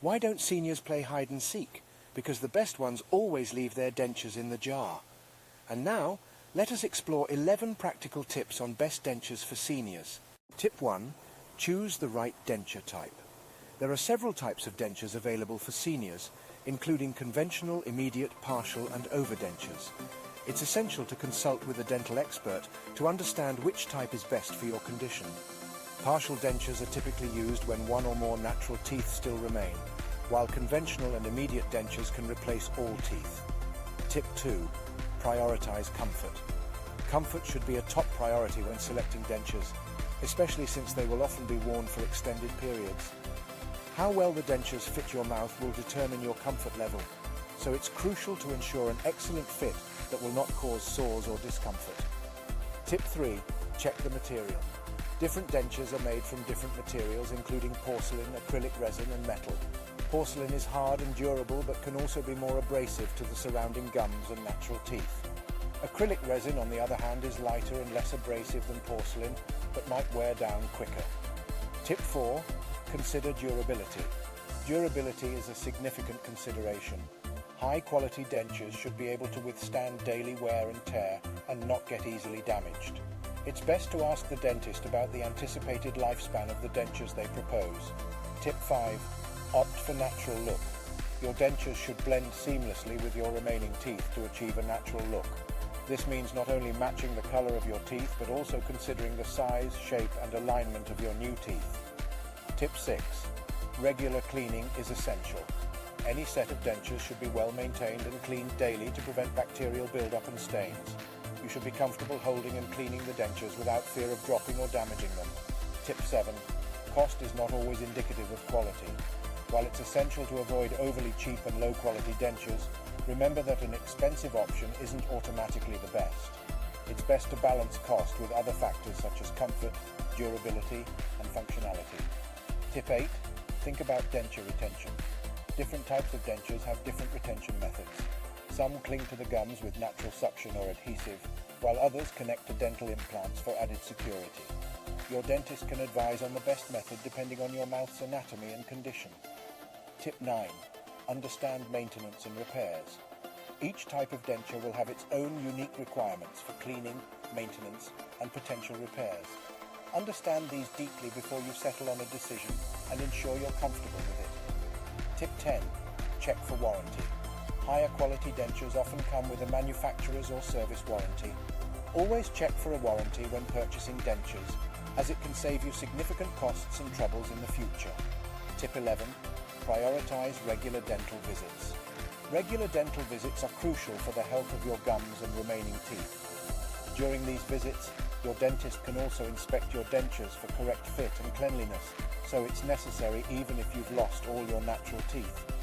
Why don't seniors play hide and seek? Because the best ones always leave their dentures in the jar. And now, let us explore 11 practical tips on best dentures for seniors. Tip 1. Choose the right denture type. There are several types of dentures available for seniors, including conventional, immediate, partial and overdentures. It's essential to consult with a dental expert to understand which type is best for your condition. Partial dentures are typically used when one or more natural teeth still remain, while conventional and immediate dentures can replace all teeth. Tip 2. Prioritize comfort. Comfort should be a top priority when selecting dentures, especially since they will often be worn for extended periods. How well the dentures fit your mouth will determine your comfort level, so it's crucial to ensure an excellent fit that will not cause sores or discomfort. Tip 3. Check the material. Different dentures are made from different materials, including porcelain, acrylic resin and metal. Porcelain is hard and durable, but can also be more abrasive to the surrounding gums and natural teeth. Acrylic resin, on the other hand, is lighter and less abrasive than porcelain, but might wear down quicker. Tip 4. Consider durability. Durability is a significant consideration. High-quality dentures should be able to withstand daily wear and tear and not get easily damaged. It's best to ask the dentist about the anticipated lifespan of the dentures they propose. Tip 5. Opt for natural look. Your dentures should blend seamlessly with your remaining teeth to achieve a natural look. This means not only matching the color of your teeth, but also considering the size, shape and alignment of your new teeth. Tip 6. Regular cleaning is essential. Any set of dentures should be well maintained and cleaned daily to prevent bacterial buildup and stains. You should be comfortable holding and cleaning the dentures without fear of dropping or damaging them. Tip 7. Cost is not always indicative of quality. While it's essential to avoid overly cheap and low-quality dentures, remember that an expensive option isn't automatically the best. It's best to balance cost with other factors such as comfort, durability, and functionality. Tip 8. Think about denture retention. Different types of dentures have different retention methods. Some cling to the gums with natural suction or adhesive, while others connect to dental implants for added security. Your dentist can advise on the best method depending on your mouth's anatomy and condition. Tip 9. Understand maintenance and repairs. Each type of denture will have its own unique requirements for cleaning, maintenance, and potential repairs. Understand these deeply before you settle on a decision and ensure you're comfortable with it. Tip 10. Check for warranty. Higher quality dentures often come with a manufacturer's or service warranty. Always check for a warranty when purchasing dentures, as it can save you significant costs and troubles in the future. Tip 11. Prioritize regular dental visits. Regular dental visits are crucial for the health of your gums and remaining teeth. During these visits, your dentist can also inspect your dentures for correct fit and cleanliness, so it's necessary even if you've lost all your natural teeth.